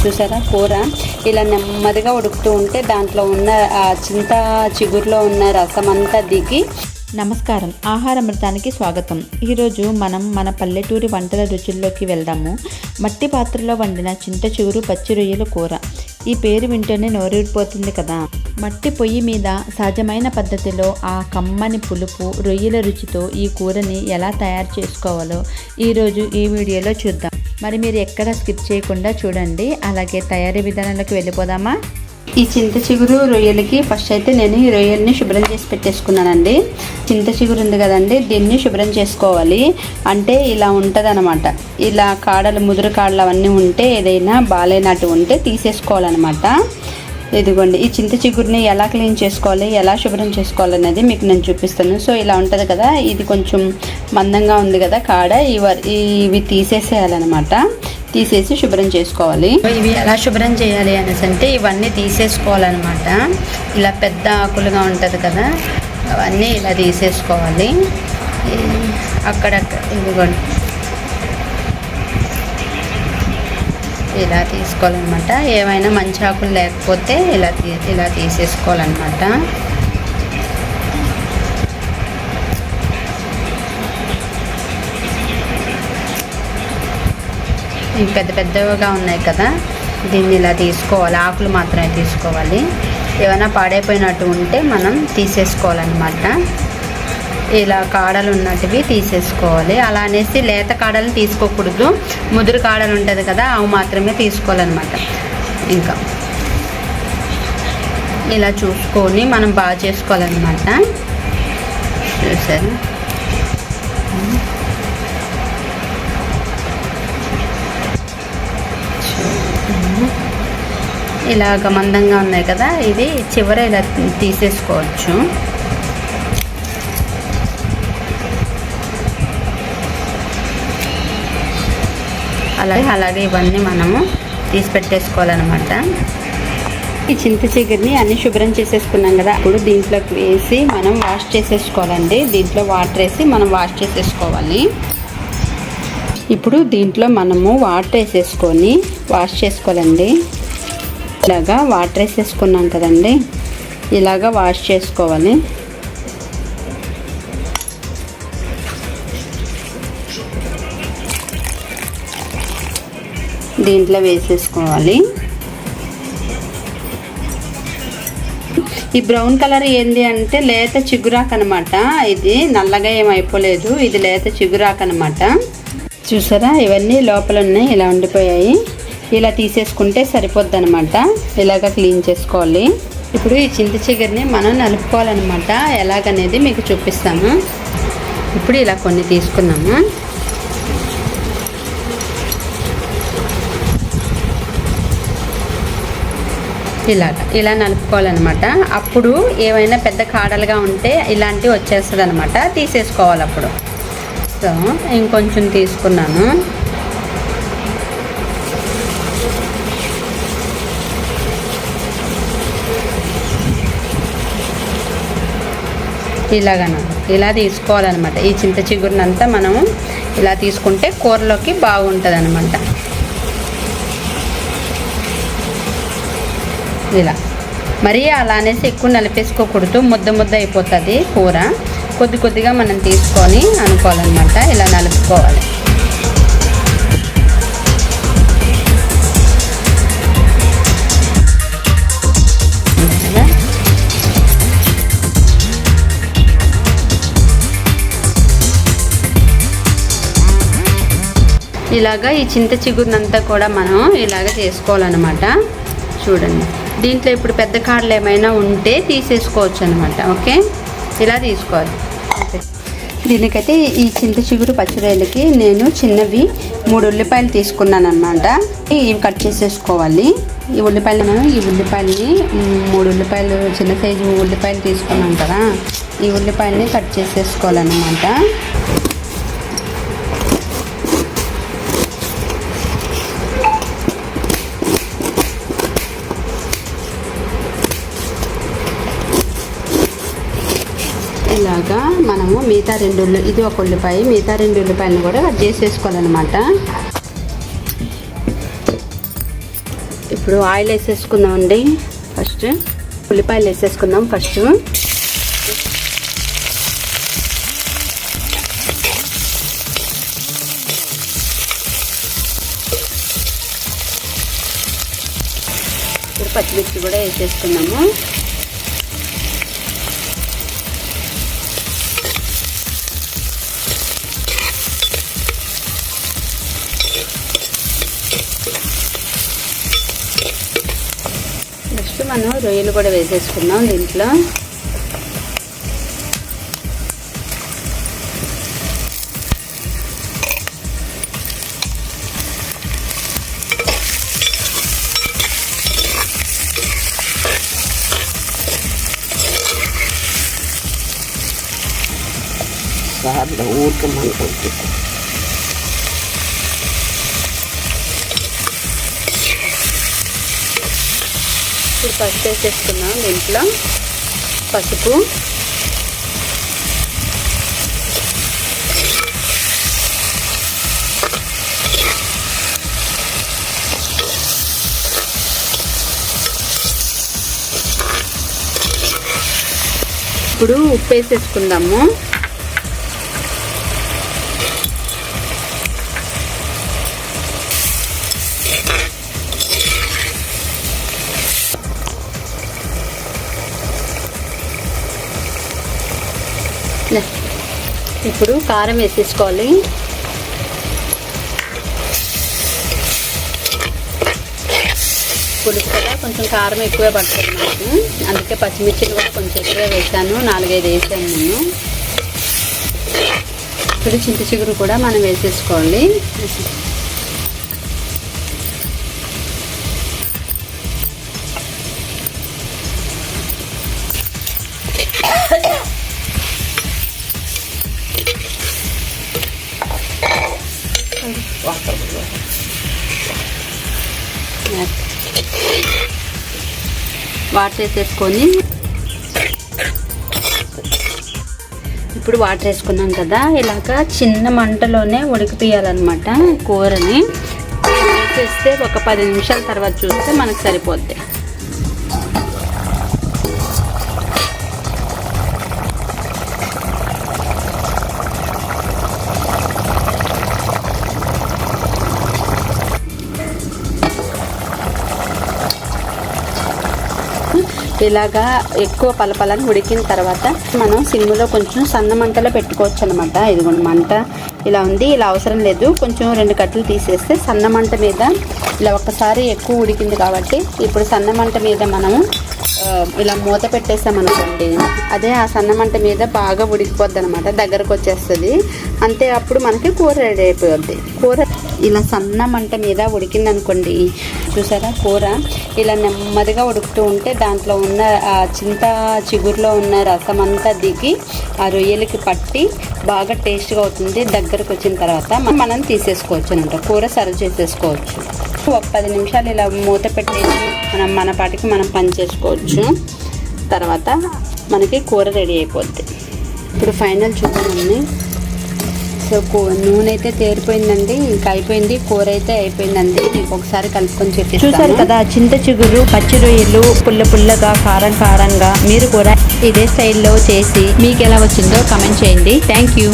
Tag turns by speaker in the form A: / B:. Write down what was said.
A: చూసారా కూర ఇలా నెమ్మదిగా ఉడుకుతూ ఉంటే దాంట్లో ఉన్న ఆ చింత చిగురులో ఉన్న రసం అంతా దిగి.
B: నమస్కారం, ఆహారామృతానికి స్వాగతం. ఈరోజు మనం మన పల్లెటూరి వంటల రుచుల్లోకి వెళ్దాము. మట్టి పాత్రలో వండిన చింత చిగురు పచ్చి రొయ్యల కూర. ఈ పేరు వింటేనే నోరూరిపోతుంది కదా. మట్టి పొయ్యి మీద సహజమైన పద్ధతిలో ఆ కమ్మని పులుపు రొయ్యల రుచితో ఈ కూరని ఎలా తయారు చేసుకోవాలో ఈరోజు ఈ వీడియోలో చూద్దాం. మరి మీరు ఎక్కడ స్కిప్ చేయకుండా చూడండి. అలాగే తయారీ విధానాలకు వెళ్ళిపోదామా?
A: ఈ చింత చిగురు రొయ్యలకి ఫస్ట్ అయితే నేను ఈ రొయ్యల్ని శుభ్రం చేసి పెట్టేసుకున్నానండి. చింత చిగురు ఉంది కదండి, దీన్ని శుభ్రం చేసుకోవాలి. అంటే ఇలా ఉంటుంది అనమాట. ఇలా కాడలు ముదురు కాడలు అవన్నీ ఉంటే ఏదైనా బాలేనట్టు ఉంటే తీసేసుకోవాలన్నమాట. ఇదిగోండి, ఈ చింత చిగురుని ఎలా క్లీన్ చేసుకోవాలి, ఎలా శుభ్రం చేసుకోవాలి అనేది మీకు నేను చూపిస్తాను. సో ఇలా ఉంటుంది కదా, ఇది కొంచెం మందంగా ఉంది కదా కాడ, ఇవి తీసేసేయాలన్నమాట. తీసేసి శుభ్రం చేసుకోవాలి. ఇవి ఎలా శుభ్రం చేయాలి అనేసి అంటే ఇవన్నీ తీసేసుకోవాలన్నమాట. ఇలా పెద్ద ఆకులుగా ఉంటుంది కదా, అవన్నీ ఇలా తీసేసుకోవాలి. అక్కడక్కడ ఇదిగోండి ఇలా తీసుకోవాలన్నమాట. ఏమైనా మంచి ఆకులు లేకపోతే ఇలా తీసేసుకోవాలన్నమాట. ఇవి పెద్ద పెద్దగా ఉన్నాయి కదా, దీన్ని ఇలా తీసుకోవాలి. ఆకులు మాత్రమే తీసుకోవాలి. ఏమైనా పాడైపోయినట్టు ఉంటే మనం తీసేసుకోవాలన్నమాట. ఇలా కాడలు ఉన్నట్టువి తీసేసుకోవాలి. అలా అనేసి లేత కాడలు తీసుకోకూడదు. ముదురు కాడలు ఉంటుంది కదా, అవి మాత్రమే తీసుకోవాలన్నమాట. ఇంకా ఇలా చూసుకొని మనం బాగా చేసుకోవాలన్నమాట. చూసారు, ఇలాగ మందంగా ఉన్నాయి కదా, ఇది చివర ఇలా తీసేసుకోవచ్చు. అలాగే ఇవన్నీ మనము తీసి పెట్టేసుకోవాలన్నమాట. ఈ చింత చిగురిని అన్ని శుభ్రం చేసేసుకున్నాం కదా, ఇప్పుడు దీంట్లోకి వేసి మనం వాష్ చేసేసుకోవాలండి. దీంట్లో వాటర్ వేసి మనం వాష్ చేసేసుకోవాలి. ఇప్పుడు దీంట్లో మనము వాటర్ వేసేసుకొని వాష్ చేసుకోవాలండి. ఇలాగా వాటర్ వేసేసుకున్నాం కదండి, ఇలాగా వాష్ చేసుకోవాలి. దీంట్లో వేసేసుకోవాలి. ఈ బ్రౌన్ కలర్ ఏంది అంటే లేత చిగురాకు అనమాట. ఇది నల్లగా ఏమైపోలేదు, ఇది లేత చిగురాకు అనమాట. చూసారా, ఇవన్నీ లోపల ఉన్నాయి, ఇలా ఉండిపోయాయి. ఇలా తీసేసుకుంటే సరిపోద్ది అనమాట. ఇలాగ క్లీన్ చేసుకోవాలి. ఇప్పుడు ఈ చింత చిగురిని మనం నలుపుకోవాలన్నమాట. ఎలాగనేది మీకు చూపిస్తాము. ఇప్పుడు ఇలా కొన్ని తీసుకున్నాము. ఇలా నలుపుకోవాలన్నమాట. అప్పుడు ఏమైనా పెద్ద కాడలుగా ఉంటే ఇలాంటివి వచ్చేస్తుంది అనమాట, తీసేసుకోవాలి అప్పుడు. సో ఇంకొంచెం తీసుకున్నాను. ఇలా తీసుకోవాలన్నమాట. ఈ చింత చిగురునంతా మనము ఇలా తీసుకుంటే కూరలోకి బాగుంటుంది అనమాట. ఇలా మరి అలా అనేసి ఎక్కువ నలిపేసుకోకూడదు, ముద్ద అయిపోతుంది కూర. కొద్దిగా మనం తీసుకొని అనుకోవాలన్నమాట. ఇలా నలుపుకోవాలి. ఇలాగా ఈ చింత చిగురునంతా కూడా మనం ఇలాగ చేసుకోవాలన్నమాట. చూడండి, దీంట్లో ఇప్పుడు పెద్ద కాడలు ఏమైనా ఉంటే తీసేసుకోవచ్చు అనమాట. ఓకే, ఇలా తీసుకోవాలి. దీనికైతే ఈ చింత చిగురు పచ్చిరొయ్యలకి నేను చిన్నవి 3 ఉల్లిపాయలు తీసుకున్నాను అనమాట. ఇవి కట్ చేసేసుకోవాలి. ఈ ఉల్లిపాయలని 3 ఉల్లిపాయలు చిన్న సైజు ఉల్లిపాయలు తీసుకున్నాం కదా, ఈ ఉల్లిపాయలని కట్ చేసేసుకోవాలన్నమాట. ఇలాగా మనము మిగతా 2 ఇది ఒక ఉల్లిపాయ, మిగతా 2 ఉల్లిపాయలను కూడా కట్ చేసేసుకోవాలన్నమాట. ఇప్పుడు ఆయిల్ వేసేసుకుందామండి. ఫస్ట్ ఉల్లిపాయలు వేసేసుకుందాం. ఫస్ట్ ఇప్పుడు పచ్చిమిర్చి కూడా వేసేసుకున్నాము. నెక్స్ట్ మనం రొయ్యలు కూడా వేసేసుకున్నాం దీంట్లో. ఇప్పుడు పసుపు వేసేసుకున్నాం దీంట్లో. పసుపు, ఇప్పుడు ఉప్పు వేసేసుకుందాము. ఇప్పుడు కారం వేసేసుకోవాలి. పులుసు కదా కొంచెం కారం ఎక్కువే పడుతుంది నాకు, అందుకే పచ్చిమిర్చిని కూడా కొంచెం ఎక్కువే వేసాను. 4-5 వేసాను నేను. ఇప్పుడు చింత చిగురు కూడా మనం వేసేసుకోవాలి. వాటర్ వేసేసుకొని ఇప్పుడు వాటర్ వేసుకున్నాం కదా, ఇలాగా చిన్న మంటలోనే ఉడికిపియాలన్నమాట కూరని. వేసేస్తే ఒక 10 నిమిషాల తర్వాత చూస్తే మనకు సరిపోద్ది. ఇలాగా ఎక్కువ పలపలని ఉడికిన తర్వాత మనం సిమ్లో కొంచెం సన్న మంటలో పెట్టుకోవచ్చు అనమాట. ఇదిగోండి మంట ఇలా ఉంది. ఇలా అవసరం లేదు, కొంచెం 2 కట్టలు తీసేస్తే సన్న మంట మీద ఇలా ఒక్కసారి ఎక్కువ ఉడికింది కాబట్టి ఇప్పుడు సన్న మంట మీద మనము ఇలా మూత పెట్టేస్తామనుకోండి, అదే ఆ సన్న మంట మీద బాగా ఉడికిపోద్ది అనమాట, దగ్గరకు వచ్చేస్తుంది. అంతే, అప్పుడు మనకి కూర రెడీ అయిపోద్ది. కూర ఇలా సన్న మంట మీద ఉడికింది అనుకోండి, చూసారా కూర ఇలా నెమ్మదిగా ఉడుకుతూ ఉంటే దాంట్లో ఉన్న ఆ చింత చిగురులో ఉన్న రసం అంతా దిగి ఆ రొయ్యలకి పట్టి బాగా టేస్ట్గా అవుతుంది. దగ్గరకు వచ్చిన తర్వాత మనం తీసేసుకోవచ్చు అనమాట, కూర సర్వ్ చేసేసుకోవచ్చు. ఒక 10 నిమిషాలు ఇలా మూత పెట్టేసి మన పాటికి మనం పని చేసుకోవచ్చు. తర్వాత మనకి కూర రెడీ అయిపోద్ది. ఇప్పుడు ఫైనల్ చూద్దామండి. సో నూనె అయితే తేరిపోయిందండి, ఇంకా అయిపోయింది. కూర అయితే అయిపోయిందండి. మీకు ఒకసారి కలుపుకొని చెప్పి
B: చూసారు కదా, చింత చిగురు పచ్చి రొయ్యలు పుల్లగా కారంగా మీరు కూడా ఇదే స్టైల్లో చేసి మీకు ఎలా వచ్చిందో కామెంట్ చేయండి. Thank you.